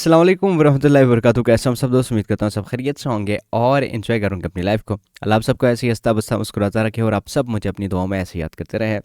अस्सलाम वालेकुम वरहमतुल्लाहि वबरकातुहू। कैसे हम सब दोस्त? उम्मीद करता हूँ सब खैरियत से होंगे और एंजॉय करूँगे अपनी लाइफ को। अल्लाह आप सबको ऐसे ही हंसता बसता मुस्कुराता रखे और आप सब मुझे अपनी दुआओं में ऐसे याद करते रहे।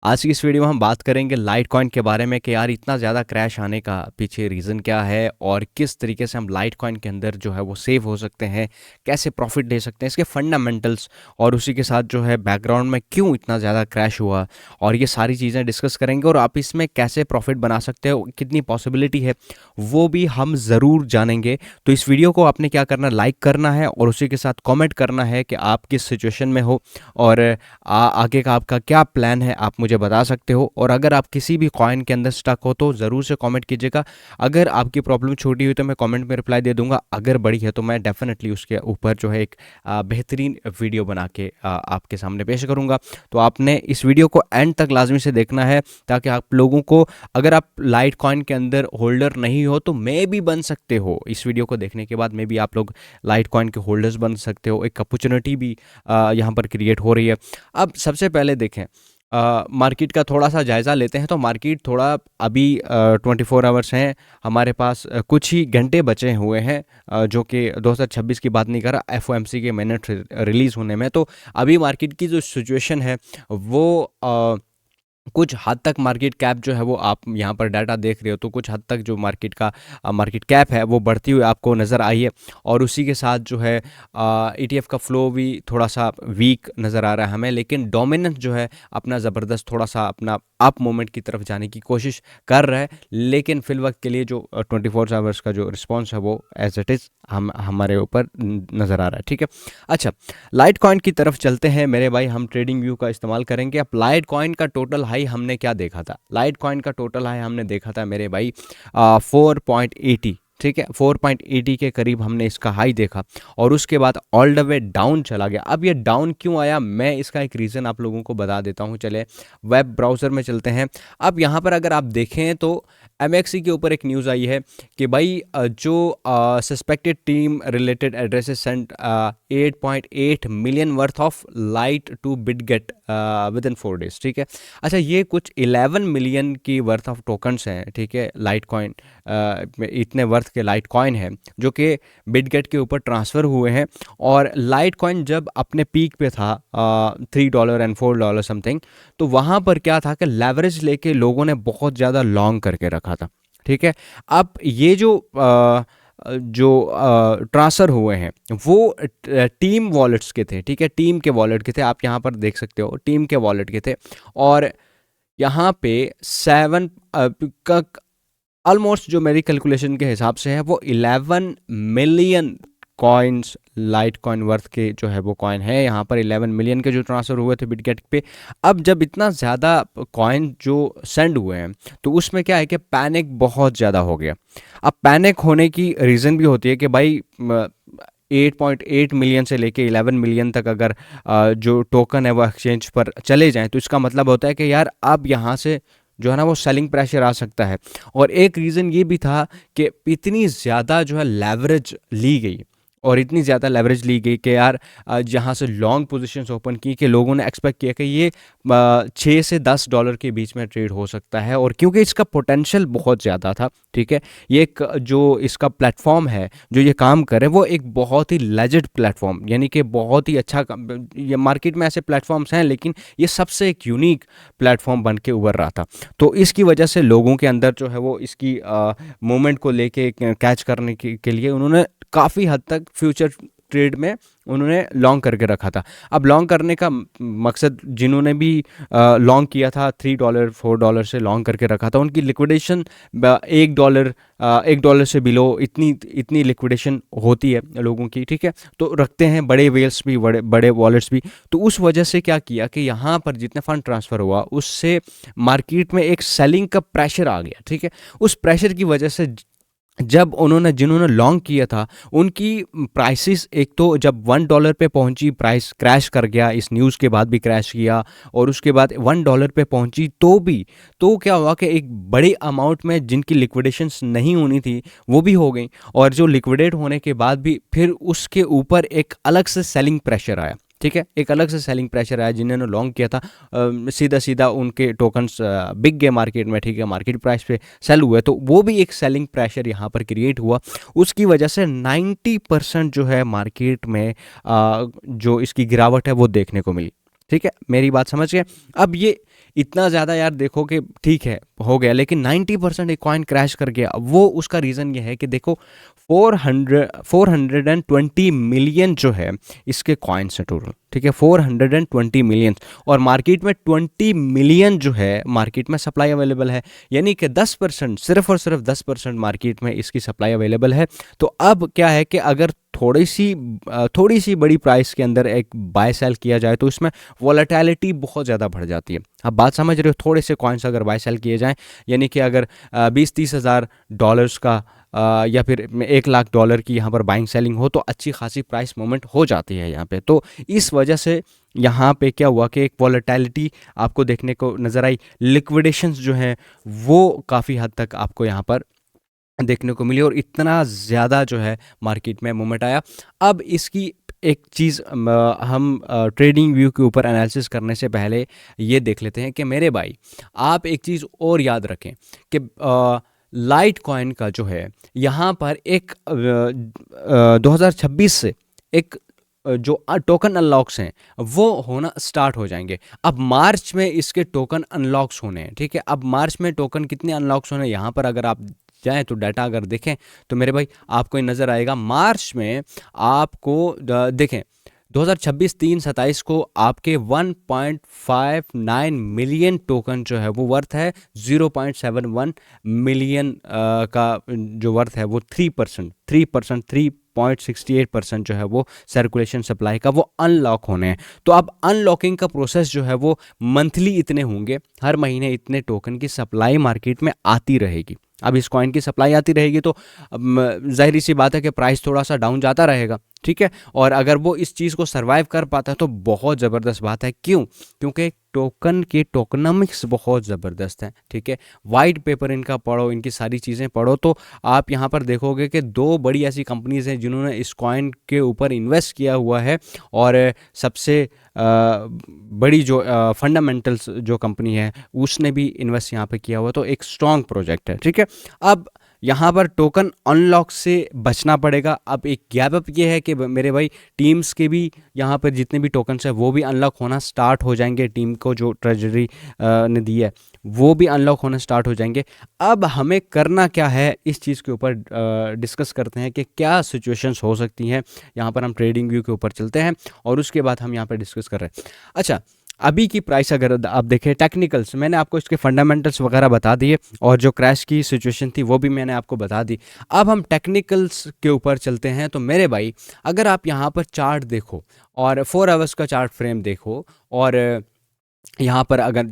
आज की इस वीडियो में हम बात करेंगे लाइट कॉइन के बारे में कि यार इतना ज़्यादा क्रैश आने का पीछे रीज़न क्या है और किस तरीके से हम लाइट कॉइन के अंदर जो है वो सेव हो सकते हैं, कैसे प्रॉफिट ले सकते हैं, इसके फंडामेंटल्स और उसी के साथ जो है बैकग्राउंड में क्यों इतना ज़्यादा क्रैश हुआ और ये सारी चीज़ें डिस्कस करेंगे और आप इसमें कैसे प्रॉफिट बना सकते हो, कितनी पॉसिबिलिटी है वो भी हम ज़रूर जानेंगे। तो इस वीडियो को आपने क्या करना, लाइक करना है और उसी के साथ कमेंट करना है कि आप किस सिचुएशन में हो और आगे का आपका क्या प्लान है, आप मुझे बता सकते हो। और अगर आप किसी भी कॉइन के अंदर स्टक हो तो ज़रूर से कमेंट कीजिएगा। अगर आपकी प्रॉब्लम छोटी हुई तो मैं कमेंट में रिप्लाई दे दूंगा, अगर बड़ी है तो मैं डेफिनेटली उसके ऊपर जो है एक बेहतरीन वीडियो बना के आपके सामने पेश करूंगा। तो आपने इस वीडियो को एंड तक लाजमी से देखना है ताकि आप लोगों को, अगर आप लाइट कॉइन के अंदर होल्डर नहीं हो तो मे भी बन सकते हो। इस वीडियो को देखने के बाद मे भी आप लोग लाइट कॉइन के होल्डर्स बन सकते हो। एक अपॉर्चुनिटी भी यहाँ पर क्रिएट हो रही है। अब सबसे पहले देखें, मार्केट का थोड़ा सा जायज़ा लेते हैं। तो मार्केट थोड़ा अभी 24 आवर्स हैं हमारे पास, कुछ ही घंटे बचे हुए हैं, जो कि 2026 की बात नहीं कर रहा, एफओएमसी के मिनट रिलीज़ होने में। तो अभी मार्केट की जो सिचुएशन है वो कुछ हद तक मार्केट कैप जो है वो, आप यहाँ पर डाटा देख रहे हो तो कुछ हद तक जो मार्केट का मार्केट कैप है वो बढ़ती हुई आपको नज़र आई है। और उसी के साथ जो है ईटीएफ का फ्लो भी थोड़ा सा वीक नज़र आ रहा है हमें, लेकिन डोमिनेंस जो है अपना ज़बरदस्त थोड़ा सा अपना अप मोमेंट की तरफ जाने की कोशिश कर रहा है। लेकिन फिल वक्त के लिए जो 24 आवर्स का जो रिस्पॉन्स है वो एज इट इज़ हमारे ऊपर नज़र आ रहा है। ठीक है, अच्छा लाइट कॉइन की तरफ चलते हैं मेरे भाई। हम ट्रेडिंग व्यू का इस्तेमाल करेंगे। अब लाइट कॉइन का टोटल हाई हमने क्या देखा था? लाइट कॉइन का टोटल हाई हमने देखा था मेरे भाई 4.80। ठीक है, 4.80 के करीब हमने इसका हाई देखा और उसके बाद ऑल द वे डाउन चला गया। अब ये डाउन क्यों आया, मैं इसका एक रीज़न आप लोगों को बता देता हूँ। चले वेब ब्राउज़र में चलते हैं। अब यहाँ पर अगर आप देखें तो एमएक्सी के ऊपर एक न्यूज़ आई है कि भाई जो suspected team related addresses sent 8.8 million worth of light to Bitget within 4 days। ठीक है, अच्छा ये कुछ 11 मिलियन की वर्थ ऑफ टोकन्स हैं। ठीक है, लाइट कॉइन इतने वर्थ के लाइट कॉइन है जो कि बिटगेट के ऊपर ट्रांसफ़र हुए हैं। और लाइट कॉइन जब अपने पीक पे था $3 एंड $4 समथिंग, तो वहाँ पर क्या था कि लेवरेज लेके लोगों ने बहुत ज़्यादा लॉन्ग करके रखा था। ठीक है, अब ये जो ट्रांसफ़र हुए हैं वो टीम वॉलेट्स के थे। ठीक है, टीम के वॉलेट के थे, आप यहाँ पर देख सकते हो टीम के वॉलेट के थे। और यहाँ पे 7 का ऑलमोस्ट जो मेरी कैलकुलेशन के हिसाब से है वो 11 million coins light coin worth के जो है वो कॉइन है। यहाँ पर 11 मिलियन के जो ट्रांसफ़र हुए थे बिटगेट पे। अब जब इतना ज़्यादा कॉइन जो सेंड हुए हैं तो उसमें क्या है कि पैनिक बहुत ज़्यादा हो गया। अब पैनिक होने की रीज़न भी होती है कि भाई 8.8 मिलियन से लेके 11 मिलियन तक अगर जो टोकन है वो एक्सचेंज पर चले जाएं तो इसका मतलब होता है कि यार अब यहाँ से जो है ना वो सेलिंग प्रेशर आ सकता है। और एक रीज़न ये भी था कि इतनी ज़्यादा जो है लेवरेज ली गई और इतनी ज़्यादा लेवरेज ली गई कि यार जहाँ से लॉन्ग पोजीशंस ओपन की कि लोगों ने एक्सपेक्ट किया कि ये 6 से $10 के बीच में ट्रेड हो सकता है। और क्योंकि इसका पोटेंशियल बहुत ज़्यादा था। ठीक है, ये एक जो इसका प्लेटफॉर्म है जो ये काम करे वो एक बहुत ही लेजिट प्लेटफॉर्म, यानी कि बहुत ही अच्छा ये मार्केट में ऐसे प्लेटफॉर्म्स हैं लेकिन ये सबसे एक यूनिक प्लेटफॉर्म बन के उभर रहा था। तो इसकी वजह से लोगों के अंदर जो है वो इसकी मूवमेंट को लेके कैच करने के लिए उन्होंने काफ़ी हद तक फ्यूचर ट्रेड में उन्होंने लॉन्ग करके रखा था। अब लॉन्ग करने का मकसद, जिन्होंने भी लॉन्ग किया था $3 $4 से लॉन्ग करके रखा था, उनकी लिक्विडेशन $1 से बिलो इतनी लिक्विडेशन होती है लोगों की। ठीक है, तो रखते हैं बड़े वेल्स भी, बड़े बड़े वॉलेट्स भी। तो उस वजह से क्या किया कि यहाँ पर जितने फंड ट्रांसफ़र हुआ उससे मार्केट में एक सेलिंग का प्रेशर आ गया। ठीक है, उस प्रेशर की वजह से जब जिन्होंने लॉन्ग किया था उनकी प्राइसेस, एक तो जब $1 पे पहुंची प्राइस क्रैश कर गया, इस न्यूज़ के बाद भी क्रैश किया। और उसके बाद $1 पे पहुंची तो क्या हुआ कि एक बड़े अमाउंट में जिनकी लिक्विडेशंस नहीं होनी थी वो भी हो गई। और जो लिक्विडेट होने के बाद भी फिर उसके ऊपर एक अलग से सेलिंग प्रेशर आया। ठीक है, एक अलग से सेलिंग प्रेशर आया, जिन्होंने लॉन्ग किया था सीधा सीधा उनके टोकन्स बिक गए मार्केट में, ठीक है, मार्केट प्राइस पे सेल हुए, तो वो भी एक सेलिंग प्रेशर यहाँ पर क्रिएट हुआ। उसकी वजह से 90% जो है मार्केट में जो इसकी गिरावट है वो देखने को मिली। ठीक है, मेरी बात समझ गए। अब ये इतना ज़्यादा यार देखो कि ठीक है हो गया, लेकिन 90% एक कॉइन क्रैश कर गया। वो उसका रीज़न ये है कि देखो 420 मिलियन जो है इसके कॉइन्स है टोटल, ठीक है, 420 मिलियन, और मार्केट में 20 मिलियन जो है मार्केट में सप्लाई अवेलेबल है, यानी कि 10%, सिर्फ और सिर्फ 10% मार्केट में इसकी सप्लाई अवेलेबल है। तो अब क्या है कि अगर थोड़ी सी बड़ी प्राइस के अंदर एक बाय सेल किया जाए तो इसमें वॉलेटिलिटी बहुत ज़्यादा बढ़ जाती है। अब बात समझ रहे हो, थोड़े से कॉइन्स अगर बाय सेल किए जाएं, यानी कि अगर 20-30 हज़ार डॉलर्स का या फिर $1,00,000 की यहाँ पर बाइंग सेलिंग हो तो अच्छी खासी प्राइस मूवमेंट हो जाती है यहाँ पे। तो इस वजह से यहाँ पे क्या हुआ कि एक वॉलेटिलिटी आपको देखने को नज़र आई, लिक्विडेशंस जो हैं वो काफ़ी हद तक आपको यहाँ पर देखने को मिली, और इतना ज़्यादा जो है मार्केट में मूवमेंट आया। अब इसकी एक चीज़ हम ट्रेडिंग व्यू के ऊपर एनालिसिस करने से पहले ये देख लेते हैं कि मेरे भाई आप एक चीज़ और याद रखें कि लाइट कॉइन का जो है यहाँ पर एक 2026 से एक जो टोकन अनलॉक्स हैं वो होना स्टार्ट हो जाएंगे। अब मार्च में इसके टोकन अनलॉक्स होने हैं, ठीक है। अब मार्च में टोकन कितने अनलॉक्स होने हैं, यहाँ पर अगर आप जाएं तो डाटा अगर देखें तो मेरे भाई आपको ये नज़र आएगा मार्च में आपको देखें 2026 3/27 को आपके 1.59 मिलियन टोकन जो है वो वर्थ है, 0.71 मिलियन का जो वर्थ है वो 3%, 3.68% जो है वो सर्कुलेशन सप्लाई का वो अनलॉक होने हैं। तो अब अनलॉकिंग का प्रोसेस जो है वो मंथली इतने होंगे, हर महीने इतने टोकन की सप्लाई मार्केट में आती रहेगी। अब इस कॉइन की सप्लाई आती रहेगी तो जाहिर सी बात है कि प्राइस थोड़ा सा डाउन जाता रहेगा, ठीक है। और अगर वो इस चीज़ को सरवाइव कर पाता है तो बहुत ज़बरदस्त बात है। क्यों? क्योंकि टोकन के टोकनमिक्स बहुत ज़बरदस्त हैं, ठीक है। वाइट पेपर इनका पढ़ो, इनकी सारी चीज़ें पढ़ो तो आप यहाँ पर देखोगे कि दो बड़ी ऐसी कंपनीज़ हैं जिन्होंने इस कॉइन के ऊपर इन्वेस्ट किया हुआ है, और सबसे बड़ी जो फंडामेंटल्स जो कंपनी है उसने भी इन्वेस्ट यहाँ पे किया हुआ, तो एक स्ट्रॉन्ग प्रोजेक्ट है, ठीक है। अब यहाँ पर टोकन अनलॉक से बचना पड़ेगा। अब एक गैप अप ये है कि मेरे भाई टीम्स के भी यहाँ पर जितने भी टोकन्स हैं वो भी अनलॉक होना स्टार्ट हो जाएंगे, टीम को जो ट्रेजरी ने दी है वो भी अनलॉक होना स्टार्ट हो जाएंगे। अब हमें करना क्या है इस चीज़ के ऊपर डिस्कस करते हैं कि क्या सिचुएशंस हो सकती हैं। यहाँ पर हम ट्रेडिंग व्यू के ऊपर चलते हैं और उसके बाद हम यहाँ पर डिस्कस कर रहे हैं। अच्छा, अभी की प्राइस अगर आप देखें, टेक्निकल्स मैंने आपको इसके फंडामेंटल्स वगैरह बता दिए और जो क्रैश की सिचुएशन थी वो भी मैंने आपको बता दी। अब हम टेक्निकल्स के ऊपर चलते हैं। तो मेरे भाई अगर आप यहाँ पर चार्ट देखो और 4 आवर्स का चार्ट फ्रेम देखो, और यहाँ पर अगर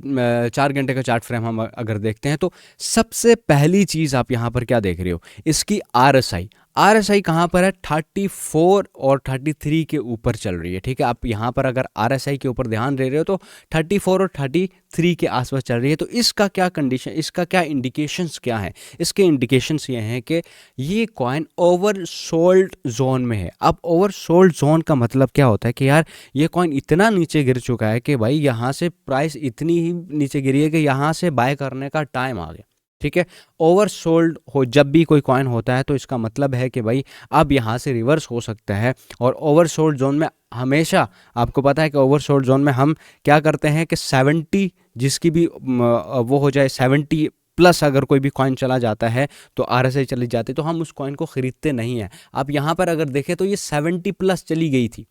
4 घंटे का चार्ट फ्रेम हम अगर देखते हैं तो सबसे पहली चीज़ आप यहाँ पर क्या देख रहे हो, इसकी RSI। RSI कहाँ पर है? 34 और 33 के ऊपर चल रही है, ठीक है। आप यहाँ पर अगर RSI के ऊपर ध्यान दे रहे हो तो 34 और 33 के आसपास चल रही है। तो इसका क्या कंडीशन, इसका क्या इंडिकेशंस क्या है? इसके इंडिकेशंस ये हैं कि ये कॉइन ओवरसोल्ड जोन में है। अब ओवरसोल्ड जोन का मतलब क्या होता है कि यार ये कॉइन इतना नीचे गिर चुका है कि भाई यहाँ से प्राइस इतनी ही नीचे गिरी है कि यहाँ से बाय करने का टाइम आ गया, ठीक है। ओवरसोल्ड हो जब भी कोई कॉइन होता है तो इसका मतलब है कि भाई अब यहाँ से रिवर्स हो सकता है। और ओवरसोल्ड जोन में हमेशा आपको पता है कि ओवरसोल्ड जोन में हम क्या करते हैं कि 70 जिसकी भी वो हो जाए 70 प्लस अगर कोई भी कॉइन चला जाता है तो RSI चली जाती है तो हम उस कॉइन को ख़रीदते नहीं हैं। आप यहाँ पर अगर देखें तो ये 70 प्लस चली गई थी।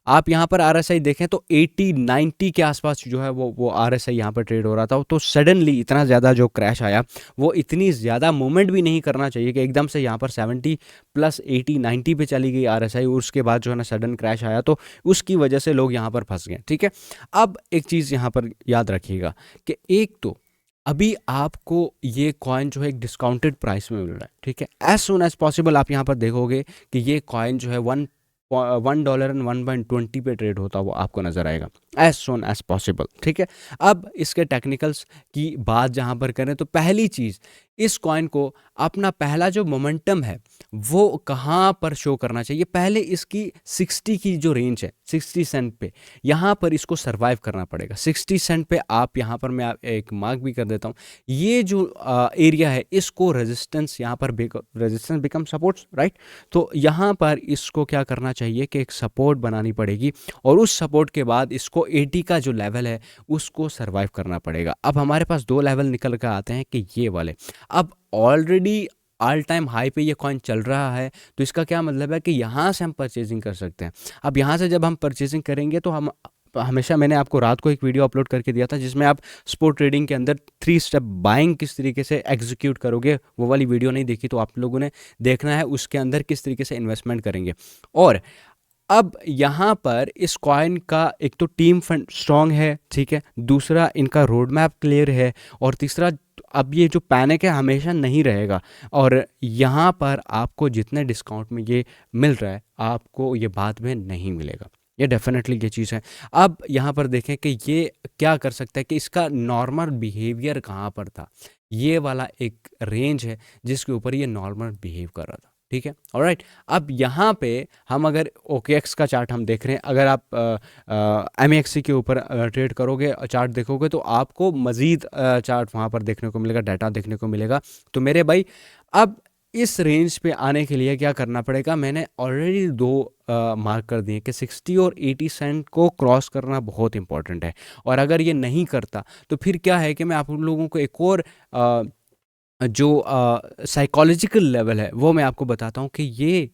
आप यहाँ पर RSI देखें तो 80-90 के आसपास जो है वो RSI यहाँ पर ट्रेड हो रहा था। तो सडनली इतना ज़्यादा जो क्रैश आया, वो इतनी ज़्यादा मूवमेंट भी नहीं करना चाहिए कि एकदम से यहाँ पर 70 प्लस 80-90 पे चली गई RSI, उसके बाद जो है ना सडन क्रैश आया, तो उसकी वजह से लोग यहाँ पर फंस गए, ठीक है। अब एक चीज़ यहाँ पर याद रखिएगा कि एक तो अभी आपको ये कॉइन जो है एक डिस्काउंटेड प्राइस में मिल रहा है, ठीक है। एज सुन एज पॉसिबल आप यहाँ पर देखोगे कि ये कॉइन जो है $1 एंड 1.20 पे ट्रेड होता वो आपको नज़र आएगा एज सोन एज पॉसिबल, ठीक है। अब इसके टेक्निकल्स की बात जहाँ पर करें तो पहली चीज़, इस कॉइन को अपना पहला जो मोमेंटम है वो कहाँ पर शो करना चाहिए, पहले इसकी 60 की जो रेंज है 60 सेंट पे, यहाँ पर इसको सरवाइव करना पड़ेगा। 60 सेंट पे आप यहाँ पर मैं एक मार्क भी कर देता हूँ, ये जो एरिया है इसको रेजिस्टेंस, यहाँ पर रेजिस्टेंस बिकम सपोर्ट्स, राइट। तो यहाँ पर इसको क्या करना चाहिए कि एक सपोर्ट बनानी पड़ेगी और उस सपोर्ट के बाद इसको 80 का जो लेवल है उसको सरवाइव करना पड़ेगा। अब हमारे पास दो लेवल निकल कर आते हैं कि ये वाले, अब ऑलरेडी ऑल टाइम हाई पे ये कॉइन चल रहा है, तो इसका क्या मतलब है कि यहाँ से हम परचेजिंग कर सकते हैं। अब यहाँ से जब हम परचेजिंग करेंगे तो हम हमेशा, मैंने आपको रात को एक वीडियो अपलोड करके दिया था जिसमें आप स्पोर्ट ट्रेडिंग के अंदर 3 स्टेप बाइंग किस तरीके से एग्जीक्यूट करोगे, वो वाली वीडियो नहीं देखी तो आप लोगों ने देखना है, उसके अंदर किस तरीके से इन्वेस्टमेंट करेंगे। और अब यहाँ पर इस कॉइन का एक तो टीम फंड स्ट्रांग है, ठीक है, दूसरा इनका रोड मैप क्लियर है, और तीसरा अब ये जो पैनिक है हमेशा नहीं रहेगा, और यहाँ पर आपको जितने डिस्काउंट में ये मिल रहा है आपको ये बाद में नहीं मिलेगा, ये डेफिनेटली ये चीज़ है। अब यहाँ पर देखें कि ये क्या कर सकता है कि इसका नॉर्मल बिहेवियर कहाँ पर था, ये वाला एक रेंज है जिसके ऊपर ये नॉर्मल बिहेव कर रहा था, ठीक है, ऑलराइट। अब यहाँ पे हम अगर OKX का चार्ट हम देख रहे हैं, अगर आप MEXC के ऊपर ट्रेड करोगे, चार्ट देखोगे तो आपको मज़ीद चार्ट वहाँ पर देखने को मिलेगा, डाटा देखने को मिलेगा। तो मेरे भाई अब इस रेंज पे आने के लिए क्या करना पड़ेगा, मैंने ऑलरेडी दो मार्क कर दिए कि 60 और 80 सेंट को क्रॉस करना बहुत इंपॉर्टेंट है, और अगर ये नहीं करता तो फिर क्या है कि मैं आप लोगों को एक और जो साइकोलॉजिकल लेवल है वो मैं आपको बताता हूँ कि ये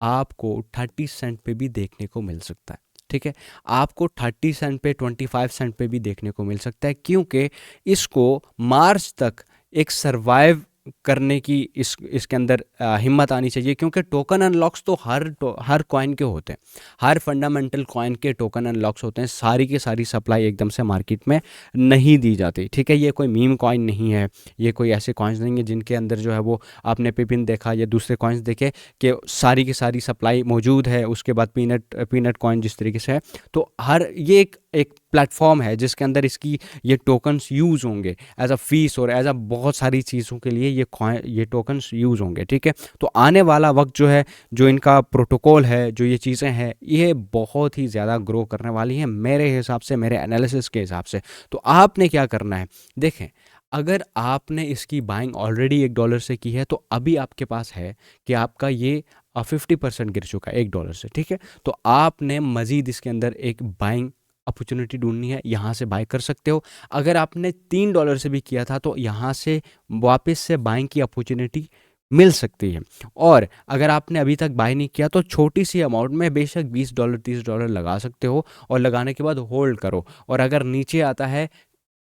आपको 30 सेंट पे भी देखने को मिल सकता है, ठीक है, आपको 30 सेंट पे 25 सेंट पे भी देखने को मिल सकता है, क्योंकि इसको मार्च तक एक सरवाइव करने की इसके अंदर हिम्मत आनी चाहिए, क्योंकि टोकन अनलॉक्स तो हर कॉइन के होते हैं, हर फंडामेंटल कॉइन के टोकन अनलॉक्स होते हैं, सारी की सारी सप्लाई एकदम से मार्केट में नहीं दी जाती, ठीक है। ये कोई मीम कॉइन नहीं है, ये कोई ऐसे कॉइन्स नहीं है जिनके अंदर जो है वो आपने पिपिन देखा या दूसरे कॉइन्स देखे कि सारी की सारी सप्लाई मौजूद है, उसके बाद पीनट कॉइन जिस तरीके से है, तो हर ये एक प्लेटफॉर्म है जिसके अंदर इसकी ये टोकन्स यूज़ होंगे एज अ फीस और एज अ बहुत सारी चीज़ों के लिए ये टोकन्स यूज़ होंगे, ठीक है। तो आने वाला वक्त जो है, जो इनका प्रोटोकॉल है, जो ये चीज़ें हैं, ये बहुत ही ज़्यादा ग्रो करने वाली हैं मेरे हिसाब से, मेरे एनालिसिस के हिसाब से। तो आपने क्या करना है, देखें, अगर आपने इसकी बाइंग ऑलरेडी $1 से की है तो अभी आपके पास है कि आपका ये 50% गिर चुका है $1 से, ठीक है। तो आपने मज़ीद इसके अंदर एक बाइंग अपॉर्चुनिटी ढूंढनी है, यहाँ से बाय कर सकते हो। अगर आपने $3 से भी किया था तो यहाँ से वापस से बाइंग की अपॉर्चुनिटी मिल सकती है, और अगर आपने अभी तक बाय नहीं किया तो छोटी सी अमाउंट में बेशक $20 $30 लगा सकते हो, और लगाने के बाद होल्ड करो, और अगर नीचे आता है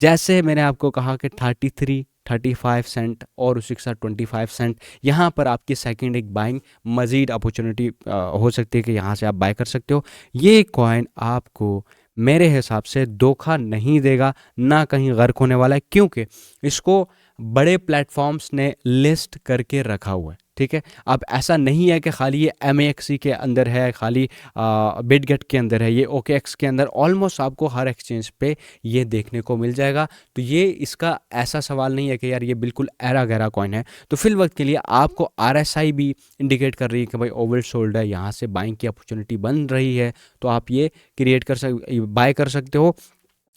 जैसे मैंने आपको कहा कि 33 35 सेंट और उसी के साथ 25 सेंट, यहाँ पर आपकी सेकंड एक बाइंग मज़ीद अपॉर्चुनिटी हो सकती है कि यहाँ से आप बाय कर सकते हो। ये कॉइन आपको मेरे हिसाब से धोखा नहीं देगा, ना कहीं गर्क होने वाला है, क्योंकि इसको बड़े प्लेटफॉर्म्स ने लिस्ट करके रखा हुआ है, ठीक है। अब ऐसा नहीं है कि खाली ये MEXC के अंदर है, खाली बिटगेट के अंदर है, ये OKX के अंदर ऑलमोस्ट आपको हर एक्सचेंज पे ये देखने को मिल जाएगा। तो ये इसका ऐसा सवाल नहीं है कि यार ये बिल्कुल एरा गैरा कॉइन है। तो फिल वक्त के लिए आपको RSI भी इंडिकेट कर रही है कि भाई ओवर सोल्ड है, यहाँ से बाइंग की अपॉर्चुनिटी बन रही है, तो आप ये बाय कर सकते हो।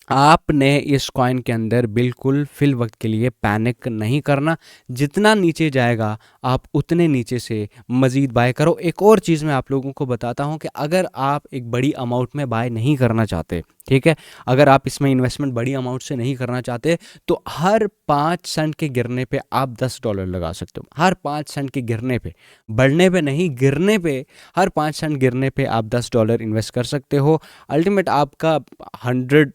आपने इस कॉइन के अंदर बिल्कुल फिल वक्त के लिए पैनिक नहीं करना, जितना नीचे जाएगा आप उतने नीचे से मज़ीद बाय करो। एक और चीज़ मैं आप लोगों को बताता हूं कि अगर आप एक बड़ी अमाउंट में बाय नहीं करना चाहते, ठीक है, अगर आप इसमें इन्वेस्टमेंट बड़ी अमाउंट से नहीं करना चाहते, तो हर 5 सेंट के गिरने पे आप $10 लगा सकते हो। हर 5 सेंट के गिरने पे, बढ़ने पे नहीं, गिरने पे, हर 5 सेंट गिरने पे आप $10 इन्वेस्ट कर सकते हो। अल्टीमेट आपका $100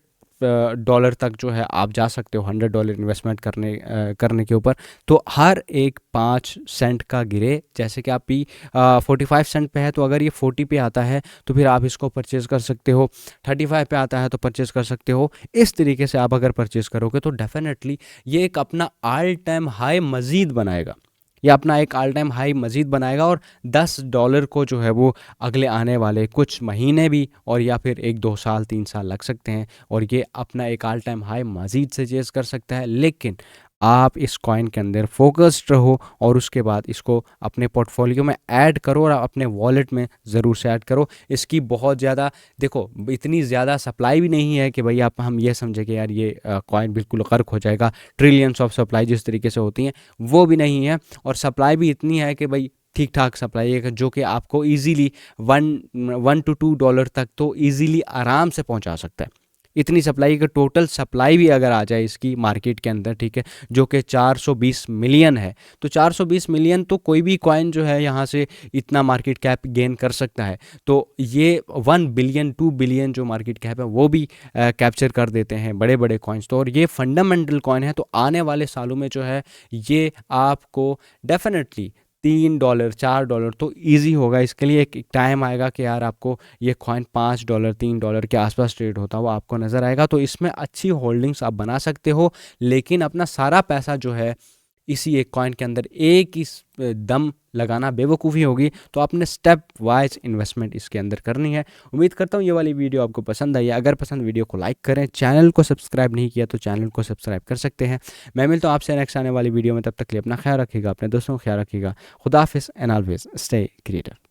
तक जो है आप जा सकते हो, $100 इन्वेस्टमेंट करने के ऊपर। तो हर एक 5 सेंट का गिरे, जैसे कि आप 45 सेंट पे है, तो अगर ये 40 पे आता है तो फिर आप इसको परचेज़ कर सकते हो, 35 पे आता है तो परचेज़ कर सकते हो। इस तरीके से आप अगर परचेज़ करोगे तो डेफिनेटली ये एक अपना ऑल टाइम हाई मज़ीद बनाएगा, ये अपना एक ऑल टाइम हाई मज़ीद बनाएगा, और $10 को जो है वो अगले आने वाले कुछ महीने भी, और या फिर 1-2 साल 3 साल लग सकते हैं, और ये अपना एक ऑल टाइम हाई मज़ीद से चेज़ कर सकता है। लेकिन आप इस कॉइन के अंदर फोकस्ड रहो और उसके बाद इसको अपने पोर्टफोलियो में ऐड करो और अपने वॉलेट में ज़रूर से ऐड करो। इसकी बहुत ज़्यादा, देखो इतनी ज़्यादा सप्लाई भी नहीं है कि भाई आप हम ये समझे कि यार ये कॉइन बिल्कुल गर्क हो जाएगा। ट्रिलियंस ऑफ सप्लाई जिस तरीके से होती हैं वो भी नहीं है, और सप्लाई भी इतनी है कि भाई ठीक ठाक सप्लाई है जो कि आपको इजीली $1 to $2 तक तो इजीली आराम से पहुंचा सकता है। इतनी सप्लाई का टोटल सप्लाई भी अगर आ जाए इसकी मार्केट के अंदर, ठीक है, जो कि 420 मिलियन है, तो 420 मिलियन तो कोई भी कॉइन जो है यहाँ से इतना मार्केट कैप गेन कर सकता है। तो ये 1 बिलियन 2 बिलियन जो मार्केट कैप है वो भी कैप्चर कर देते हैं बड़े बड़े कॉइन्स। तो और ये फंडामेंटल कॉइन है, तो आने वाले सालों में जो है ये आपको डेफिनेटली $3 $4 तो इजी होगा। इसके लिए एक टाइम आएगा कि यार आपको ये कॉइन $5 $3 के आसपास ट्रेड होता हुआ आपको नज़र आएगा। तो इसमें अच्छी होल्डिंग्स आप बना सकते हो, लेकिन अपना सारा पैसा जो है इसी एक कॉइन के अंदर एक ही दम लगाना बेवकूफ़ी होगी। तो आपने स्टेप वाइज इन्वेस्टमेंट इसके अंदर करनी है। उम्मीद करता हूँ ये वाली वीडियो आपको पसंद आई है। अगर पसंद वीडियो को लाइक करें, चैनल को सब्सक्राइब नहीं किया तो चैनल को सब्सक्राइब कर सकते हैं। मैं मिलता हूँ आपसे नेक्स्ट आने वाली वीडियो में, तब तक के लिए अपना ख्याल रखिएगा, अपने दोस्तों का ख्याल रखिएगा। खुदा हाफिज़ एंड ऑलवेज स्टे क्रिएटिव।